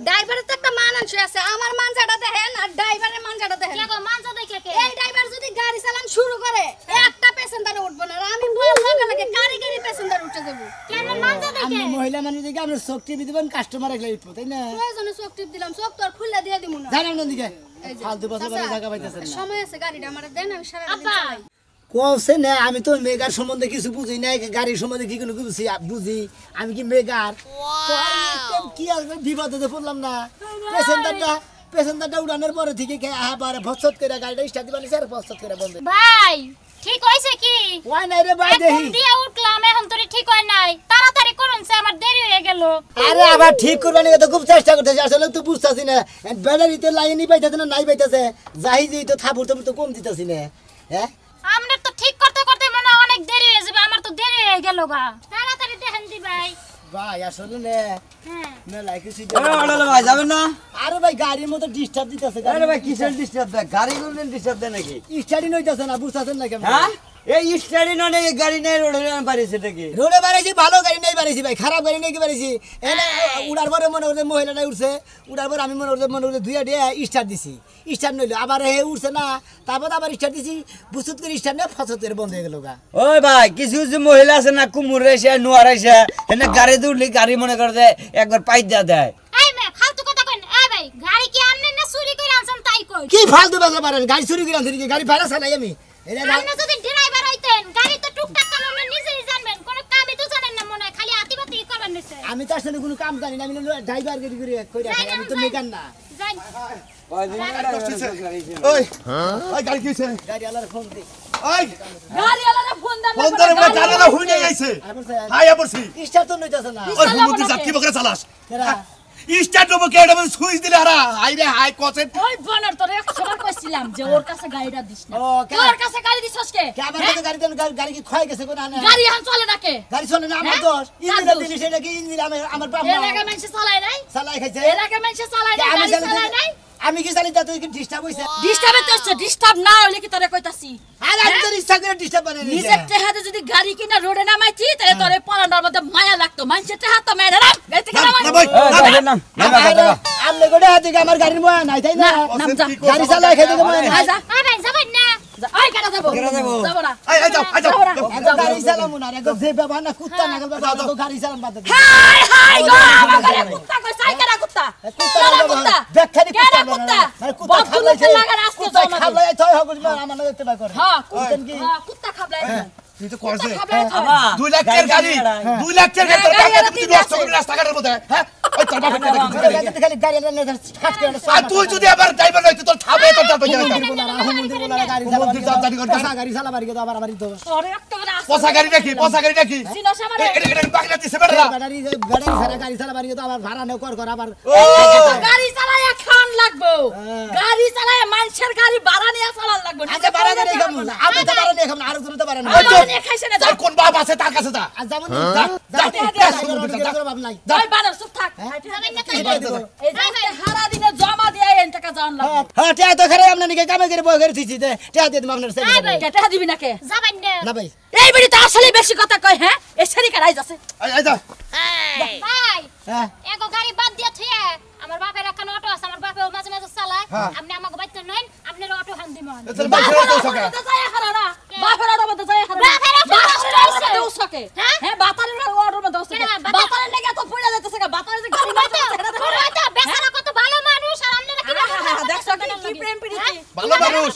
ড্রাইভারের তো একটা মানানসই আছে আমার মানজাটা দেখেন আর ড্রাইভারের মানজাটা দেখেন কে গো মানজা দেখে কে এই ড্রাইভার যদি গাড়ি চালান শুরু করে একটা প্যাসেঞ্জার উঠবে না আর আমি বললাম লাগে গাড়ি গাড়ি প্যাসেঞ্জার উঠে যাব কেন মানজা দেখে আমরা মহিলা মানুষ দিকে আমরা চোখ টিপি দিবেন কাস্টমার একলা উঠবো তাই না প্রয়োজনে চোখ টিপ দিলাম চোখ তো আর খুলে দিয়ে দিমু না জানেন না দিকে এই যে, ফালতু বসে চাচা, জায়গা পাইতেছেন না সময় আছে গাড়িটা আমার দেন আমি সারা দিন আব্বা চালাই কোসে না আমি তো মেগার সম্বন্ধে কিছু বুঝি না গাড়ির সম্বন্ধে কি কোনো বুঝি বুঝি আমি কি মেগার তো আমি কি আসবে বিপদে পড়লাম না পেসেঞ্জারটা উড়ানোর পরে থেকে আবার ভসত করে গাড়িটা স্টার্ট দিবানি স্যার ভসত করে বন্ধ ভাই ঠিক হইছে কি ওই নাই রে ভাই দেখি দিয়ে উঠলাম এখন তোরে ঠিক হয় নাই তাড়াতাড়ি করুন সে আমার দেরি হয়ে গেল আরে আবার ঠিক করবানি তো খুব চেষ্টা করতেছি আসলে তো বুঝতাছি না ব্যাটারিতে লাইনই পাইতাছে না নাই পাইতাছে যাই যেই তো থাপুর তো কম দিতাছি না হ্যাঁ আমরা তো ঠিক করতে করতে মনে হয় অনেক দেরি হয়ে যাবে আমার তো দেরি হয়ে গেল গা তাড়াতাড়ি দেখেন দি ভাই ভাই আসলে না হ্যাঁ মেলা কিছু আরে ভাই যাবেন না আরে ভাই গাড়ির মতো ডিস্টার্ব দিতেছে আরে ভাই কিসের ডিস্টার্ব দেয় গাড়ি গুলো ডিস্টার্ব দেয় নাকি স্টার্টই নইতাছে না বুঝতাছেন না কেমন হ্যাঁ এই স্টাডি ননে এই গাড়ি নেই রোডে পারিছে নাকি রোডে বাড়াইছি ভালো গাড়ি নেই বাড়াইছি ভাই খারাপ গাড়ি নেই কি বাড়াইছি এনে উড়ার পরে মনে করছে মহিলাটা উঠছে উড়ার পরে আমি মনে করছে দুইয়া দিয়ে স্টার্ট দিছি স্টার্ট নইলো আবার হে উঠছে না তারপর আবার স্টার্ট দিছি বুসুত করে স্টার্ট না ফসত করে বন্ধ হয়ে গেল গা ওই ভাই কিছু কিছু মহিলা আছে না কুমুর রেছে নোয়ার রেছে এনে গাড়ি উঠলে গাড়ি মনে করে যে একবার পাইট দেয় এই মে ফালতু কথা কইন এই ভাই গাড়ি কি আননে না চুরি করে আনছেন তাই কই কি ফালতু বাজা পারেন গাড়ি চুরি করে আনছি গাড়ি ভাড়া চালাই আমি আপনি যদি ড্রাইভার হইতেন গাড়ি তো টুকটাক কাম আপনি নিজেই জানবেন কোন কামই তো জানেন না মনে হয় খালি আতিবাতি করবেন নিছে আমি তার সাথে কোনো কাম জানি না আমি ড্রাইভার গাড়ি করে কই রাখি আমি তো মেকান না যাই ওই ওই গাড়ি কিছে গাড়ি আলার ফোন দে ওই গাড়িওয়ালারে ফোন দেন ফোন ধরে বলে জানালা হুইনে গেছে হাই আপরছি স্টার্ট তো নইতাছে না ওই হুমুতি যাত্রী বকরে চালাস কেরা স্টার্ট দেবো কেডা মানে সুইচ দিলে হারা হাই রে হাই কসেন ওই বনার তোরে একবার কইছিলাম যে ওর কাছে গাড়িটা দিস না ও কে তোর কাছে গাড়ি দিছস কে কে আমার কাছে গাড়ি দেন গাড়ি কি ক্ষয় গেছে কোন আনে গাড়ি হান চলে না কে গাড়ি চলে না আমার দোষ ইঞ্জিন দিলি সেটা কি ইঞ্জিন আমার বাপ এর আগে মানুষ চালায় নাই চালাই খাইছে এর আগে মানুষ চালায় নাই আমি গাড়ি চালায় নাই আমি কি জানি তা তুই কি ডিস্টার্ব হইছে ডিস্টার্বে তো হচ্ছে ডিস্টার্ব না হইলে কি তোরে কইতাছি আর আমি তোর ইচ্ছা করে ডিস্টার্ব বানাই নিছে নিজের টেহাতে যদি গাড়ি কিনা রোডে নামাইছি তাহলে তোরে পরানোর মধ্যে মায়া লাগতো মানুষের টেহা তো মেরে নাম গাড়ি থেকে নামাই না ভাই আমলে গোড়া হাতে আমার গাড়ির ময়া নাই তাই না নাম যা গাড়ি চালাই খাইতে তো ময়া নাই যা এই ভাই যাবেন না ওই কেন যাবো যাবো না এই যাও এই যাও এখন গাড়ি চালামু না এখন যে ব্যবহার না কুত্তা নাগল ব্যবহার তো গাড়ি চালাম বাদ দে হাই হাই গো আমার গাড়ি কুত্তা কই সাইকেল কুত্তা কুত্তা ব্যাখ্যানি কেডা কুত্তা মানে কুত্তা বদগুলোকে লাগা রাস্তা জমা খাবলাই থই হগল আমার না দেখতে পাই করে হ্যাঁ কুত্তা কি কুত্তা খাবলাই তুই তো করছে খাবলাই 2 লাখ টাকার গাড়ি 2 লাখ টাকার গাড়ি তোর কাছে তুই নষ্ট করে রাস্তাঘাটের মধ্যে হ্যাঁ ওই তোর বাপের কথা কি খালি গাড়ি এনে ফাট করে আর তুই যদি আবার ড্রাইভার হইতো তোর থাবে তোর তার গাড়ি চালা বাড়ি আবার আমারই দোষ তোরে একটা করে পয়সা গাড়ি নাকি সিনো সামারে এটা বাগনা দিছে বেটা ব্যাটারি ছাড়া গাড়ি চালা বাড়ি তো আবার ভাড়া নেও কর আবার গাড়ি চালায় খান লাগবো গাড়ি চালায় মানুষের গাড়ি ভাড়া নিয়ে চালান লাগবো আচ্ছা ভাড়া করে খাবো না আমি তো ভাড়া নিয়ে খাবো না আর জন তো ভাড়া না ভাড়া নিয়ে খাইছে না তোর কোন বাপ আছে তার কাছে যা আর যাবো না যা বাপ নাই ওই বানর চুপ থাক এই যে হারা দিনে জমা দিয়ে এই টাকা জান লাগবো হ্যাঁ টিয়া তো খারাপ আপনার নিকে কামে করে বই করে দিছি দে টিয়া দিয়ে দিম আপনার সাইড টাকা দিবি না কে যাবেন না না ভাই এই বিড়ি তো আসলে বেশি কথা কয় হ্যাঁ এই সারি কারাই যাচ্ছে এই যা ভাই হ্যাঁ এগো গাড়ি বাদ দিয়া থিয়ে আমার বাপের একটা অটো আছে আমার বাপে মাঝে মাঝে চালায় আপনি আমাকে বাইতে নইন আপনার অটো হান দিমন তোর বাপের তো সকা তো যায় হারানা বাপের অটোর মধ্যে যায় হারানা বাপের অটো দেও সকে হ্যাঁ বাতারের অটোর মধ্যে সকে বাতারের লাগা তো পড়ে যাইতেছে বাতারে যে গাড়ি তো বেচারা কত ভালো মানুষ আর আপনারা কি দেখছো কি প্রেম প্রীতি ভালো মানুষ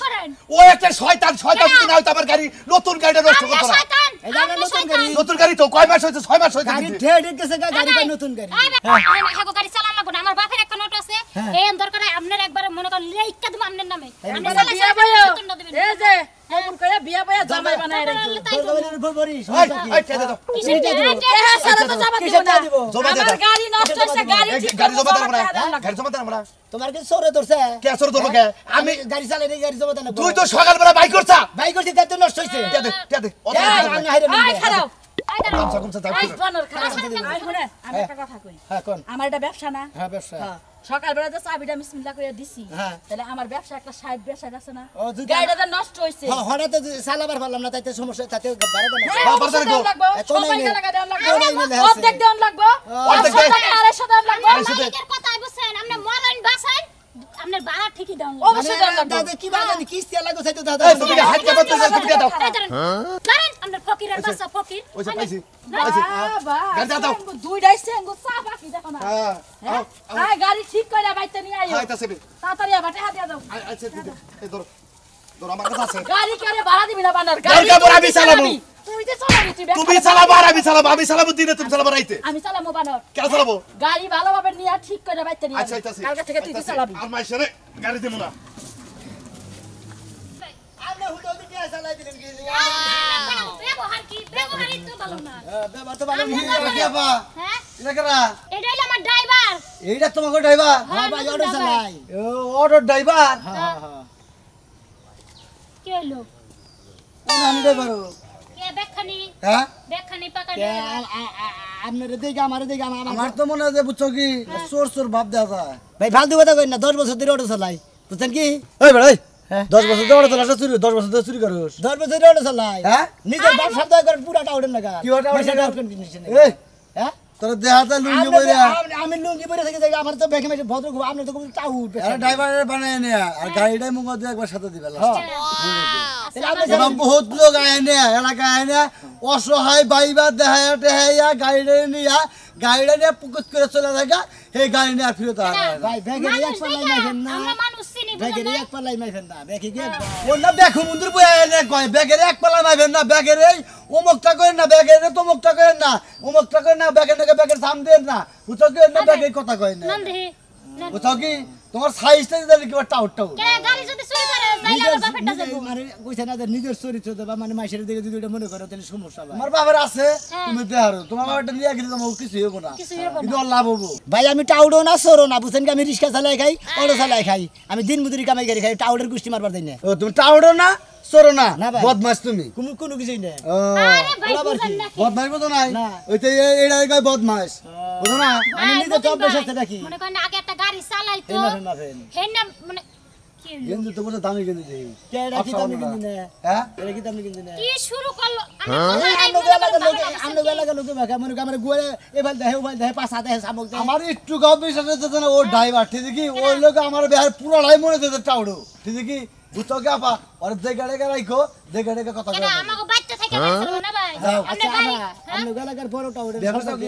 ও একটা শয়তান যদি না হইতো আমার গাড়ি নতুন গাড়িটা নষ্ট করতো না শয়তান এটা নতুন গাড়ি নতুন গাড়ি তো কয় মাস হইছে 6 মাস হইছে গাড়ি ঠেড়ে গেছে গাড়ি পাই নতুন গাড়ি হাগো গাড়ি চালান লাগবো না আমার বাপের একটা অটো আছে এই দরকার আপনার একবার মনে করেন লেইকা দিমু আপনার নামে আপনি বিয়া বইও এই যে কবুল করে বিয়া বইয়া জামাই বানায় রাখছো তোর উপর বড়ি এই ছেড়ে দাও হ্যাঁ সারা তো জামা দিব না জমা দে আমার গাড়ি নষ্ট হইছে গাড়ি ঠিক গাড়ি জমা করে দে আমরা গাড়ি জমা দে আমরা তোমার কি সরে ধরছে কে সর ধরবো কে আমি গাড়ি চালাই রে গাড়ি জমা দেন তুই তো সকালবেলা বাইক করছা ভাই করতে তাই তো নষ্ট হইছে কে দে আমি হাইরে আই খারাপ কমসা যাও আই বানর খারাপ আই শুনে আমি একটা কথা কই হ্যাঁ কোন আমার এটা ব্যবসা না হ্যাঁ ব্যবসা সকালবেলা যে চাবিটা বিসমিল্লাহ করে দিছি হ্যাঁ। তাহলে আমার ব্যবসা একটা সাইড ব্যবসা আছে না ও, দুইটা- গাড়িটা যে নষ্ট হইছে হঠাৎ চালাবার পারলাম না তাইতে সমস্যা তাতে বাড়া দেন হ্যাঁ, বাবার অবশ্যই বাড়ি দেওয়ান গো। লাগবো, কোন সবাই আইনে? টাকা দেওয়ান লাগবো। কোন আইনে লেখা আছে? অর্ধেক দেওয়ান লাগবো, অর্ধেক 500 টাকা 250 দেওয়ান লাগবো। আড়াইশো দে। মালিকের কথাই বুঝছেন কি দাও অবশ্যই দাও লাগবে দাদা কি বাজানি কিস্তি লাগো চাইতো দাদা এই তুমি হাত দিয়ে বলতে তুমি দাও কারণ আমরা ফকিরের বাসা ফকির ওই যে পাইছি পাইছি বাবা গাড়ি দাও দুইটাই সেঙ্গো চা বাকি দেখো না হ্যাঁ আয় গাড়ি ঠিক করে বাইতে নিয়ে আইও আইতাছে বে তাড়াতাড়ি বাটে হাত দিয়া দাও আচ্ছা দিদি এই ধর ধর আমার কাছে আছে গাড়ি করে ভাড়া দিবি না বানার দরকার পড়ে আমি চালাবো তুই যে চালাবি তুমি চালাবো আর আমি চালাবো দিনে তুমি চালাবো রাইতে আমি চালাবো বানার কেন চালাবো গাড়ি ভালোভাবে নিয়ে ঠিক করে বাইতে নিয়ে আচ্ছা আইতাছে কালকে থেকে তুই চালাবি আর মাইশারে গাড়ি দেবো না আমরা হুটো দিকে চালাই দিলেন কি ব্যবহারই তো ভালো না ব্যাপার তো ভালো কি আপা হ্যাঁ এটা কেরা এটা হলো আমার ড্রাইভার এইটা তোমাকে ড্রাইভার হ্যাঁ ভাই অটো চালাই ও অটো ড্রাইভার হ্যাঁ হ্যাঁ কে হলো কোন আমি ড্রাইভার কে বেখানি হ্যাঁ পাকানি আপনারে দেখে আমারে দেখে আমার তো মনে হয় যে বুঝছো কি চোর চোর ভাব দেওয়া যায় ভাই ফালতু কথা কই না 10 বছর ধরে অটো চালাই বুঝছেন কি এই বেড়াই হ্যাঁ 10 বছর ধরে চলা চুরি 10 বছর ধরে চুরি করোস 10 বছর ধরে অটো চালাই হ্যাঁ নিজের বাপ শব্দ করে পুরাটা ওঠেন না কি ওটা ওঠে না? হ্যাঁ এই তোর দেহাতে লুঙ্গি পরে আমি লুঙ্গি পরে থেকে যাই আমার তো ব্যাগে মেশে ভদ্র আপনি তো কোনো টাউট আরে ড্রাইভারের বানায় নে আর গাড়িটাই মুখ দিয়ে একবার সাথে দিবে হ্যাঁ বহুত লোক আয় নে এলাকা আয় নে অসহায় বাইবার দেহায়া টেহাইয়া গাড়িটা নিয়া গাড়িটা নিয়ে পুকুত করে চলে থাকা সেই গাড়ি নিয়ে আর ফিরত আসে না। ভাই ব্যাগে এক পাল্লাই মাইফেন না আমরা মানুষ চিনি ব্যাগে বুঝো না এক পাল্লাই মাইফেন না ব্যাগে কি ওর না দেখো মন্দির বয়ে এনে কয় ব্যাগের এক পালা মাইবেন না ব্যাগের এই অমুকটা করেন না ব্যাগের তমুকটা করেন না অমুকটা করেন না ব্যাগের নাকি ব্যাগের সাম দেন না বুঝছো কি না ব্যাগের কথা কয় না নন্দে বুঝছো কি তোমার সাইজটা যদি কিবা টাউট টাউট কে গাড়ি যদি চুরি করে যাইলে আমার বাপেরটা যাবো মানে কইছে না যে নিজের চরিত্র দেবা মানে মাইশের দিকে যদি ওটা মনে করো তাহলে সমস্যা ভাই তোমার বাবার আছে তুমি দেহারো তোমার বাবারটা নিয়ে গেলে তোমার কিছু হবো না কিছু হইবো না। কিন্তু আর লাভ হবো ভাই আমি টাউডও না সরো না বুঝছেন কি আমি রিক্সা চালাই খাই অটো চালাই খাই আমি দিন মজুরি কামাই করি খাই টাউডের গোষ্ঠী মারবার দেই না ও তুমি টাউডো না সরো না না ভাই। বদমাস তুমি কোনো কোনো কিছুই না ও আরে ভাই বুঝেন না বদমাস বুঝো নাই না। ওই তো এইটা কয় বদমাস বুঝো না আমি নিজে তো অভ্যাস আছে নাকি মনে করেন আগে একটা গাড়ি চালাইতো এই মাফেন মাফেন হেন না মানে কি হলো? গেঞ্জি তো বলছে দামি গেঞ্জি দেই কে এটা কি দামি কিনছি না হ্যাঁ এটা কি দামি কিনছি না কি শুরু করলো আমরা এলাকা লোকে ভাগা মনে আমরা গুয়ে এবার দেহে ওবার দেহে পাঁচ হাতে সামক দেয় আমার একটু গাও বিশ্বাস হচ্ছে না ও ড্রাইভার ঠিক কি ওই লোক আমার বিহার পুরোটাই মনে হচ্ছে টাউডো ঠিক কি বুঝছো কি আপা ওর দেখে দেখে রাখো দেখে দেখে কথা এটা বলো আমাকে বাচ্চা থেকে বলছিল না ভাই যাও আপনি আচ্ছা গাড়ি আমরা এলাকার বড় টাউডের বিয়া করছো কি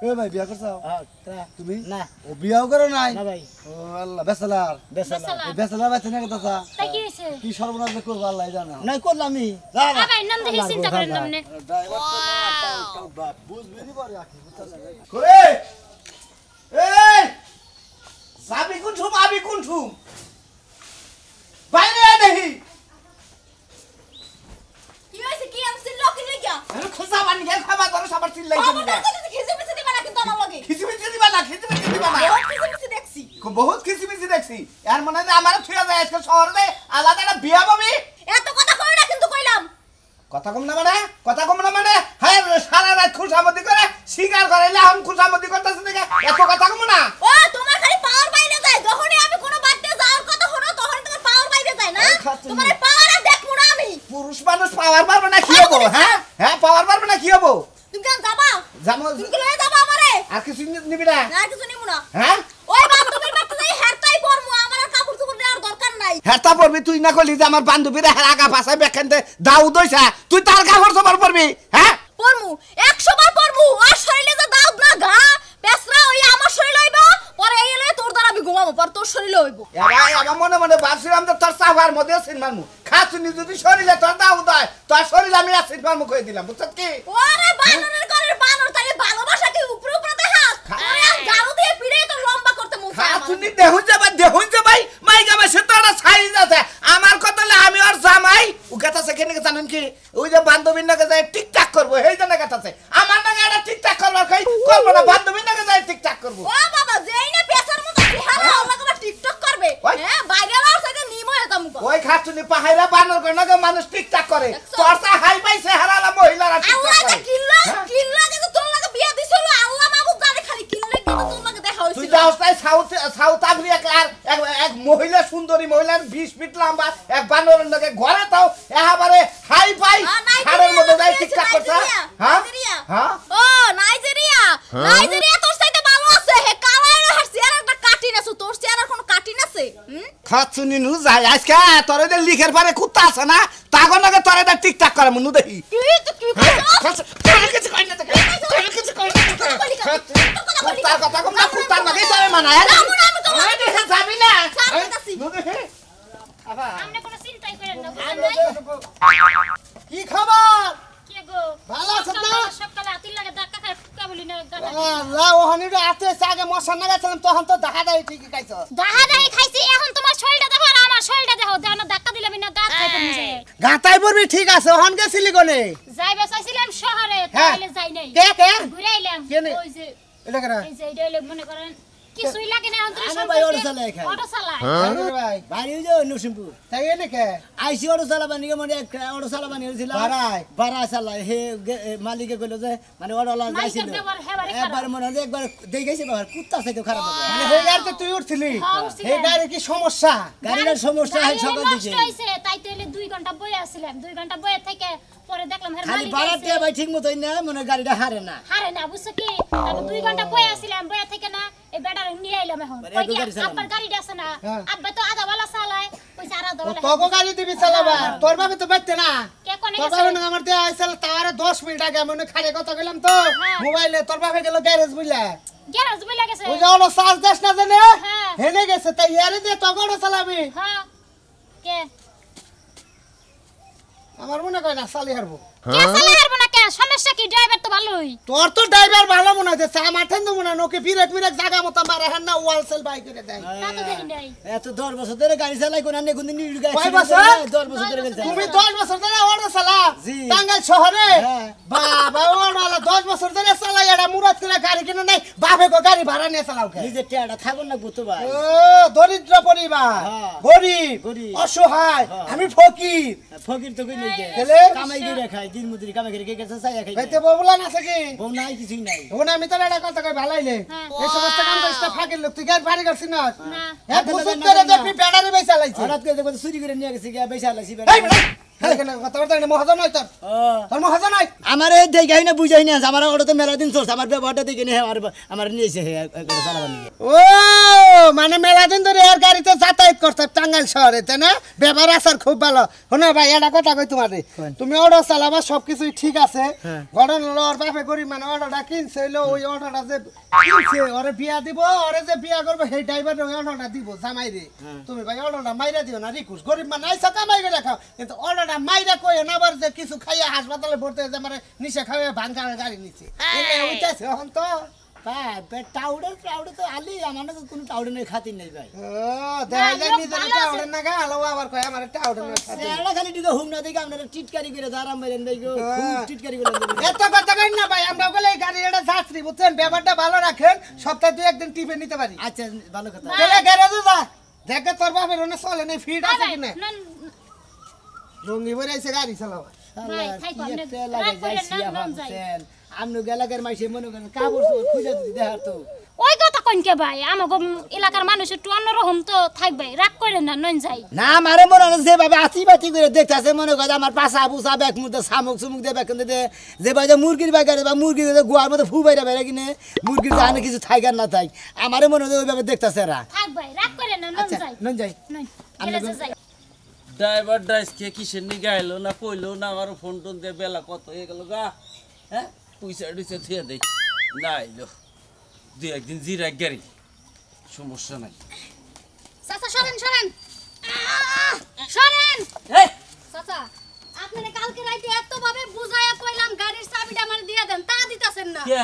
এ ভাই বিয়া করছো তুমি না ও বিয়াও করো নাই না ভাই ও আল্লাহ বেসালার বেসালা এই বেসালার বাচ্চা না কথা তাই কি হইছে কি সর্বনাশ যে করবো আল্লাহ জানে নাই করলামই যা আ ভাই নাম দেখে চিন্তা করেন না মানে ড্রাইভার তো না টাউট বাপ বুঝবি পারে আখি বুঝছস করে এই যাবি কোন ঠুম আবি কোন ঠুম বাইরে আয় দেখি কি হইছে কি আমি লোক কি গিয়া আরে খোসা বানি গে খাবা তোর সবার চিল্লাই বাবা কেন তো খিজে পিছে দিবা না কিন্তু আমার লগে খিচিমিচি দিবা না খিচিমিচি দিবা না বহুত খিজে পিছে দেখছি বহুত খিচিমিচি দেখছি এর মনে হয় আমার থুয়া যায় আজকে শহরে আলাদা একটা বিয়া পাবি এত কথা কই না কিন্তু কইলাম কথা কম না মানে হ্যাঁ সারা রাত খুশামতি করে শিকার করাইলে আমি খুশামতি করতেছি দেখে এত কথা কম না ও তোমার খালি পাওয়ার বাইরে যায় যখনই আমি কোনো বাড়তে যাওয়ার কথা হলো তখন তোমার পাওয়ার বাইরে যায় না এই খাচ্ছি। তোমার পাওয়ার আর দেখবো না আমি পুরুষ মানুষ পাওয়ার পারবে না কি হবো হ্যাঁ হ্যাঁ পাওয়ার পারবে না কি হবো তুমি কেন যাবা জানো তুমি কি লয়ে যাবা আমারে আর কিছু নিবি না না কিছু নিমু না হ্যাঁ ওই বান্ধবীর বাড়তে যাই হেরটাই পরমু আমার আর কাপড় চোপড় দেওয়ার দরকার নাই হেতা পড়বি তুই না করলি যে আমার বান্ধবীরা হের আগা পাশায় বেখানতে দাউ দইছা তুই তার কাপড় চোপড় পরবি হ্যাঁ পরমু 100 বার পরমু আর শরীরে যে দাউদ না ঘা পেছরা ওই আমার শরীর হইব পরে এই এলে তোর দ্বারা আমি ঘুমাবো পর তোর শরীর হইব এরাই আমার মনে মনে ভাবছিলাম যে তোর চাফার মধ্যে সিনমারমু খাচুনি যদি শরীরে তোর দাউ দেয় তোর শরীর আমি সিনমারমু কই দিলাম বুঝছ কি ওরে বানরের ঘরের বানর তাহলে ভালোবাসা কি উপরে উপরে দেখাস ওরে আর জারু দিয়ে পিড়ে তো লম্বা করতে মন চায় আমার। খাচুনি দেহুন যে ভাই মাইগা মাসে তো একটা সাইজ আছে আমার কথা হলে আমি আর জামাই উগাতাছে কেন জানেন কি ওই যে বান্ধবীর নাকে যায় টিকটাক করবো এই জন্য গাতাছে আমার নাকে একটা টিকটাক করবার কই করবো না বান্ধবীর নাকে যায় টিকটাক করবো ও বাবা যেই না পেছার মতো চেহারা আল্লাহ কবা টিকটক করবে ওই। হ্যাঁ বাইরে আওয়ার সাথে নিমো এতাম গো ওই খাচুনি পাহাইরা বানর করে নাকি মানুষ টিকটাক করে তোর চা হাই পাইছে হারালা মহিলারা আল্লাহ টিকটাক যে করে কিল্লা যে তোর লাগে বিয়া দিছিল আল্লাহ মাবুদ জানে খালি কিল্লা কিন্তু তোর লাগে দেখা তুই হইছিল যাওস তাই সাউথ আফ্রিকার এক মহিলা সুন্দরী মহিলার 20 ফিট লম্বা এক বানরের নাকি ঘরে তাও একেবারে হাই পাই হাড়ের মধ্যে যায় টিকটাক করছে হ্যাঁ হ্যাঁ ও নাইজেরিয়া তোর সাথে ভালো আছে হে কালারে হাসি আর একটা কাটিন আছে তোর চেহারার কোনো কাটিন আছে খাচ্ছুনি নু যাই আজকে তোর যে লিখের পারে কুত্তা আছে না তাগর নাকি তোর এটা টিকটাক করে মনু দেখি কিছু কই না কিছু কই না কুত্তার কথা কম না কুত্তার নাকি তোর মানায় যাবি না আপনি কোনো চিন্তাই করেন না কি খবর কে গো ভালো আছেন না সকালে আতিল লাগে ধাক্কা খায় ফুকা বলি না আল্লাহ ওখানে আতে আগে মশা নাগাছিলাম তখন তো দেখা যায় ঠিকই খাইছো দাহাদাই খাইছি এখন তোমার শরীরটা দেখো আর আমার শরীরটা দেখো দানা ধাক্কা দিলাম না দাঁত খাইতে নিজে গাতাই পড়বি ঠিক আছে ওখান গেছিলি কোনে যাইবে চাইছিলাম শহরে তাইলে যাই নাই কে ঘুরে আইলাম কেনে? ওই যে এটা কেন এই যে এটা হইলো মনে করেন কিছুই লাগে না এখন তুমি আরে ভাই, অটো চালায় খায়। অটো চালায় ভাই বাড়ি যে নরসিংপুর তাই এনে কে আইসি অটো চালাবানি মানে অটো চালাবানি হইছিল ভাড়া চালায় হে মালিকে কইলো যে মানে অটো লা যাইছিল মালিকের ব্যবহার হেবারে খারাপ। একবার মনে হয় যে একবার দেখাইছে বাবার কুত্তা চাইতে খারাপ হবে মানে হে গাড়িতে তুই উঠছিলি হ্যাঁ, উঠছিলাম। হে গাড়ি কি সমস্যা গাড়ির সমস্যা হয় গাড়ি সকাল নষ্ট দিকে হইছে তাই তো হইলে 2 ঘন্টা বইয়া আছিলাম 2 ঘন্টা বইয়া থেকে পরে দেখলাম হের খালি মালিক ভাড়াতে আইছে। ভাই ঠিক মতোই না মানে গাড়িটা হারে না হারে না বুঝছো কি তারপর 2 ঘন্টা বইয়া আছিলাম বইয়া থেকে না এই বেটার নিয়ে আইলাম এখন মানে কই এত গাড়ি কি চালানো? আব্বার গাড়িটা আছে না হ্যাঁ। আব্বা তো আধা বেলা চালায় কইছে আর আধা বেলা তোকে গাড়ি দিবি চালাবা তোর ভাবে তো বাইতে না কে কোনে তোর গেছে ভাবে না আমার দেয়া আইছিল তারে 10 মিনিট আগে মনে খাড়ে কথা কইলাম তো হ্যাঁ। মোবাইলে তোর ভাবে গেল গ্যারেজ বুঝলা গ্যারেজ বইলা গেছে ওই যে ওলো চার্জ দেশ না জানে হ্যাঁ। হেনে গেছে তাই ইয়ারে দিয়ে তগড় চালাবি হ্যাঁ কে আমার মনে কয় না চালি হারবো কে চালায় আর না কে সমস্যা কি ড্রাইভার তো ভালোই তোর তো ড্রাইভার ভালো মনে হচ্ছে চা মাঠেন তো মনে হয় ওকে বিরেক মিরেক জায়গা মতো মারে হ্যাঁ না ওয়াল সেল বাই করে দেয় তা তো দেখি নাই এত 10 বছর ধরে গাড়ি চালাই কোন আনে কোনদিন নিউজ গাড়ি কয় বছর? 10 বছর ধরে গাড়ি চালাই তুমি 10 বছর ধরে অটো চালা জি। টাঙ্গাইল শহরে হ্যাঁ। বাবা ওরা 10 বছর ধরে চালাই এটা মুরাদ করে গাড়ি কিনে নাই বাপে গো গাড়ি ভাড়া নিয়ে চালাও কে নিজে টেয়াটা থাকুন না গুতো ভাই ও দরিদ্র পরিবার হ্যাঁ। গরিব গরিব। অসহায় হ্যাঁ। আমি ফকির ফকির তো কই নেই গে গেলে? কামাই করে খায় দিন মজুরি কামাই করে কে গেছে চাইয়া খাই ভাইতে ববুলান আছে কি বউ নাই কিছুই নাই ওনা আমি তো এটা কথা কই ভালাইলে হ্যাঁ। এই সমস্ত কাম করিস না ফাঁকের লোক তুই গাড়ি ভাড়ি করছিস না না হ্যাঁ বুঝুন করে দেখবি ব্যাটারি বেচা লাইছে হঠাৎ করে দেখো চুরি করে নিয়ে গেছে গে বেচা লাইছি এই বেটা হ্যাঁ কেন কথা বলতে না মহাজন নয় তোর তোর মহাজন নয় আমার এই দেখাই না বুঝাই না আমার ওটা তো মেলা দিন চলছে আমার ব্যবহারটা দেখে নিয়ে আমার নিয়েছে চালাবার নিয়ে ও মানে মেলা দিন ধরে এর গাড়িতে যাতায়াত করতে টাঙ্গাইল শহরে তাই না ব্যবহার আসার খুব ভালো শোনো ভাই এটা কথা কই তোমার তুমি অটো চালাবা সবকিছুই ঠিক আছে হ্যাঁ। ঘটনা হলো ওর বাপে গরিব মানে অটোটা কিনছে হইলো ওই অটোটা যে কিনছে ওরে বিয়া দিব ওরে যে বিয়া করবে সেই ড্রাইভার ওই অটোটা দিব জামাই রে তুমি ভাই অটোটা মাইরা দিও না রিকুস গরিব মানে আইসা কামাই করে খাও কিন্তু অটোটা মাইরা কই না আবার যে কিছু খাইয়া হাসপাতালে ভর্তি হয়ে মানে নিচে খাওয়া ভাঙা গাড়ি নিচে এলে ওইটাছে এখন তো টাউডে তো আলি আমার না কোনো টাউডে নেই খাতির নেই ভাই ও দেখা যায় নিজের টাউডে না গা আলো আবার কয় আমার টাউডে না খাতে সেটা খালি দিকে হুম না দেখে আপনারা টিটকারি করে দাঁড়াম বাইরেন ভাই গো খুব টিটকারি করে দেবেন। এত কথা কই না ভাই আমরা বলে এই গাড়ি এটা যাত্রী বুঝছেন ব্যাপারটা ভালো রাখেন সপ্তাহে 2-1 দিন টিপে নিতে পারি আচ্ছা ভালো কথা তাহলে গ্যারেজে যা দেখে তোর বাপের ওনে চলে নেই ফিট আছে ভাই কিনা না রঙ্গি বলে আইছে গাড়ি চালাবা ভাই, থাই কম না, একটা লাগে রাগ করেন যাই না, সিয়া মন যাই। ভাবছেন আমনু গেলাকের মাইসে মনে করেন কাপড় চোপড় খুঁজে দিতে দেখার তো ওই কথা কোন কে ভাই আমাগো এলাকার মানুষ একটু অন্যরকম তো থাকবে রাগ করেন না নন যাই না আমারে মনে হয় যেভাবে আতি বাতি করে দেখতেছে মনে করে আমার পাশা পুষা ব্যাগ মুখে শামুক চুমুক দিয়ে ব্যাগ দিয়ে যেভাবে মুরগির বাগারে বা মুরগির গোয়ার মধ্যে ফু বাইরে বাইরে কিনে মুরগির জানে কিছু থাক আর না থাক আমারে মনে হয় ওইভাবে দেখতেছে এরা থাক ভাই রাগ করেন না নন আচ্ছা যাই নন যাই নন গেলে যাই ড্রাইভার ড্রাইসকে কিসের নিয়ে আইলো না কইলো না আমার ফোন টোন দিয়ে বেলা কত হয়ে গেল গা হ্যাঁ পয়সা টুইসা থিয়ে দেই না আইলো 2-1 দিন জিরা গাড়ি সমস্যা নাই চাচা সরেন সরেন সরেন এই চাচা আপনারা কালকে রাতে এত ভাবে বুঝায়া কইলাম গাড়ির চাবিটা আমার দিয়া দেন তা দিতাছেন না কে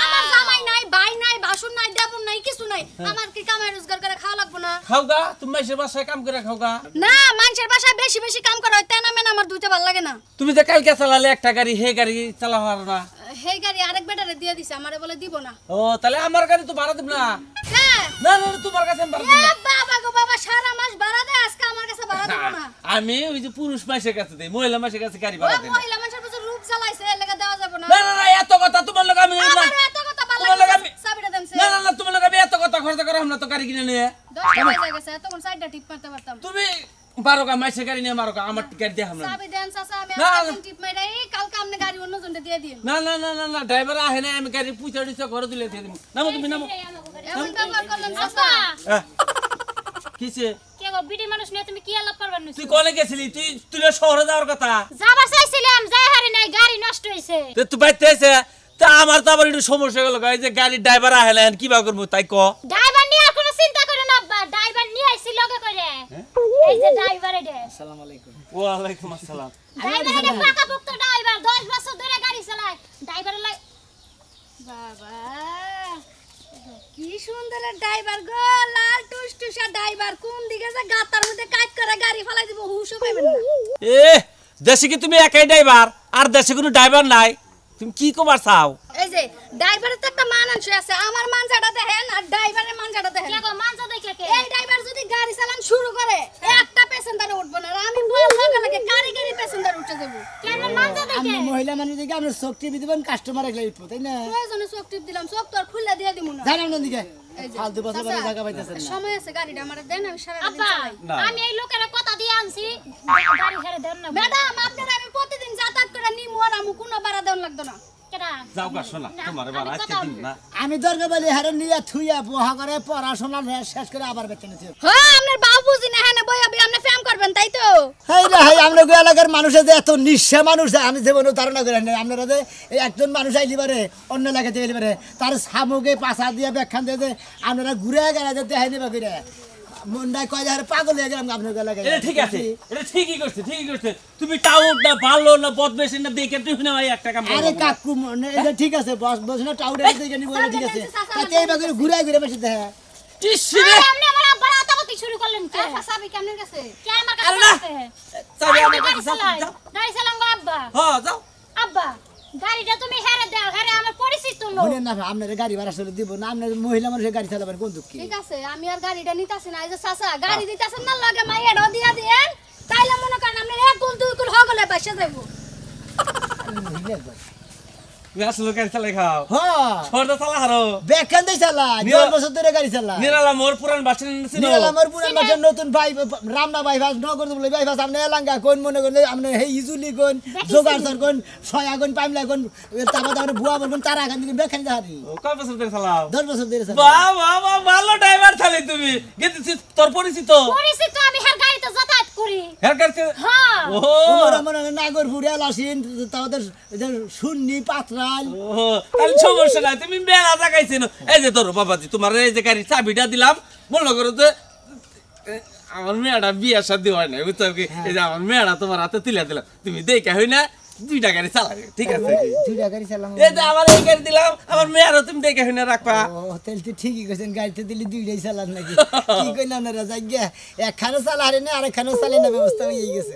আমার জামাই নাই ভাই নাই বাসুর নাই দেবর নাই কিছু নাই আমার কি কামাই রোজগার করে খাওয়া লাগবে না খাও গা তুমি মাইসের বাসায় কাম করে খাও গা না মানুষের বাসায় বেশি বেশি কাম করা হয় তেনা মেনা আমার দুইটা ভালো লাগে না তুমি যে কালকে চালালে একটা গাড়ি হে গাড়ি চালাও আর না সেই গাড়ি আরেক বেটারে দিয়ে দিছে আমারে বলে দিব না ও তাহলে আমার গাড়ি তো ভাড়া দিব না হ্যাঁ না না না, তোমার কাছে আমি ভাড়া দিব না বাবা গো বাবা সারা মাস ভাড়া দেয় আজকে আমার কাছে ভাড়া দিব না আমি ওই যে পুরুষ মাসের কাছে দেই মহিলা মাসের কাছে গাড়ি ও ভাড়া দেই না। মহিলা মানুষের প্রচুর রূপ জ্বালাইছে এর লাগা দেওয়া যাবে না না না না এত কথা তোমার লোক আমি না আমার এত কথা ভালো তোমার লোক লাগে আমি চাবিটা দেন না না না তোমার লোক আমি এত কথা খরচ করে আমরা তো গাড়ি কিনে নিয়ে 10টা বাজে গেছে তখন সাইডটা টিপ মারতে পারতাম তুমি বারো গা মাইসের গাড়ি নিয়ে মারো গা আমার গাড়ি দিয়ে আমরা চাবি দেন চাচা আমি না, আজকে না। টিপ মাইরা এই কালকে আপনি গাড়ি অন্য জনকে দিয়ে দিন না না না না না ড্রাইভার আহে না আমি গাড়ি পুইছা দিছে ঘরে দিলে দিয়ে দিব নামো তুমি নামো এমন ব্যবহার করলেন চাচা কিসে কে গো বিডি মানুষ নিয়ে তুমি কি আলাপ করবার তুই নছিস কনে গেছিলি তুই শহরে যাওয়ার কথা যাবার চাইছিলাম যাই হারি নাই গাড়ি নষ্ট হইছে তুই বাইতে এসে তা আমার তো আবার একটু সমস্যা গেল এই যে গাড়ির ড্রাইভার আহে না কি বা করবো তাই ক ড্রাইভার নিয়ে আর কোনো চিন্তা করে না আব্বা ড্রাইভার নিয়ে আইছি লগে করে এই যে ড্রাইভার এডে আসসালামু আলাইকুম ওয়ালাইকুম আসসালাম ড্রাইভার এডে পাকাপোক্ত ড্রাইভার 10 বছর ধরে গাড়ি চালায় ড্রাইভার বাবা কি সুন্দর ড্রাইভার গো লাল টুসটুসা ড্রাইভার কোন দিকে যে গাতার মধ্যে কাজ করে গাড়ি ফলাই দিব হুশও পাবেন না এ দেশে কি তুমি একাই ড্রাইভার আর দেশে কোনো ড্রাইভার নাই তুমি কি কবার চাও এই যে ড্রাইভারের তো একটা মানাংশ আছে আমার মানজাটা দেখেন আর ড্রাইভারের মানজাটা দেখেন কে গো মানজা দেখে কে এই ড্রাইভার যদি গাড়ি চালান শুরু করে একটা প্যাসেঞ্জার উঠবো না আর আমি বল লাগে গাড়ি প্যাসেঞ্জার উঠে দেব কেন মানজা দেখে আমি মহিলা মানুষ দেখে আমরা চোখ টিপি দিবেন কাস্টমার একলাই উঠবো তাই না প্রয়োজনে চোখ টিপ দিলাম চোখ তো আর খুলে দিয়ে দিমু না জানেন না দিকে এই যে, ফালতু বছর চাচা, জায়গা পাইতেছেন না সময় আছে গাড়িটা আমার দেন আমি সারা দিন আব্বা চালাই না। আমি এই লোকের কথা দিয়ে আনছি গাড়ি হেরে দেন না ম্যাডাম আপনারা আমি প্রতিদিন যাতায়াত করে নিমু আর আমু কোনো ভাড়া দেন লাগতো না কেডা যাও গা শোনা তোমার এবার আমি আজকে কথা দিন না আমি দরকার বলি হারে নিয়ে থুইয়া বহা করে পড়াশোনা শেষ করে আবার বেতন নিতে হ্যাঁ আপনার বাবু বুঝি না হ্যাঁ না বই আপনি ফ্যাম করবেন তাই তো হাই রে হাই আমরা গো এলাকার মানুষের যে এত নিঃস্ব মানুষ আমি জীবনে ধারণা করি না আপনারা যে এই একজন মানুষ আইলি পারে অন্য এলাকাতে গেলি পারে তার সামুকে পাশা দিয়ে ব্যাখ্যান দিয়ে যে আপনারা ঘুরে গেলে যে দেখাই নেবা করে মনটাই কয় যে পাগল হয়ে গেলাম আপনার এলাকায় এটা ঠিক আছে এটা ঠিকই করছে তুমি টাউট না ভালো না বদবেশি না দেখে তুই না ভাই একটা কাম করো আরে কাকু মনে এটা ঠিক আছে বস বস না টাউডে দেখে নিব এটা ঠিক আছে তাতে এইবার করে ঘুরে ঘুরে বসে দেখা ইস রে আপনি আমার আব্বার আতাপাতি শুরু করলেন কে সাবি কেমনের কাছে কে আমার আরে কাছে না। আছে চাবি আমি আমার গাড়ি কাছে চালাই যাও গাড়ি চালাম গো আব্বা হ্যাঁ যাও আব্বা গাড়িটা তুমি হেরে দাও হেরে আমার পরিচিত লোক বলেন না আপনার গাড়ি ভাড়া চলে দিব না আপনার মহিলা মানুষের গাড়ি চালাবেন কোন দুঃখী ঠিক আছে আমি আর গাড়িটা নিতাছি না এই যে চাচা গাড়ি দিতাছেন না লাগে মাইয়াডও দিয়া দেন তাইলে মনে করেন আপনি এক কুল দুই কুল হগলে বাসা যাইবো তুমি আসলে গাড়ি চালাই খাও হ্যাঁ সরদা চালা হারো ব্যাখ্যান দেই চালা 10 বছর ধরে গাড়ি চালা নিরালা মোর পুরান বাসন ছিল নিরাল আমার পুরান বাসার নতুন ভাই রামনা বাইপাস নগর বলে বাইপাস আপনি এলাঙ্গা কোন মনে করেন আপনি হে ইজুলি কোন জোগাড় কোন সয়া কোন পাইমলা কোন তারপর তারপর বুয়া কোন তারা খান দিন ব্যাখ্যান দাঁড়ি কয় বছর ধরে চালাও 10 বছর ধরে চালা বাহ বাহ বাহ ভালো ড্রাইভার চালি তুমি গেছিস তোর পরিচিত পরিচিত আমি হের গাড়িতে যাতায়াত করি হের কাছে হ্যাঁ ও ওরা মনে হয় নাগরপুরে আলাসিন তাদের সুন্নি পাতরাল ও তাহলে সমস্যা নাই তুমি মেলা জাগাইছেন এই যে তোর বাবাজি তোমার এই যে গাড়ি চাবিটা দিলাম মনে করো যে আমার মেয়েটা বিয়ে শাদী হয় না বুঝছো কি এই যে আমার মেয়েটা তোমার হাতে তুলে দিলাম তুমি দেখা হই না 2টা গাড়ি চালাবে ঠিক আছে দুইটা গাড়ি চালাম এই যে আমার এই গাড়ি দিলাম আমার মেয়েরও তুমি দেখা হই না রাখবা ও তাহলে তো ঠিকই কইছেন গাড়িতে দিলে দুইটাই চালান নাকি কি কইনা আপনারা যাই গিয়া একখানে চালা হারে না আরেকখানে চালে না ব্যবস্থা হয়ে গেছে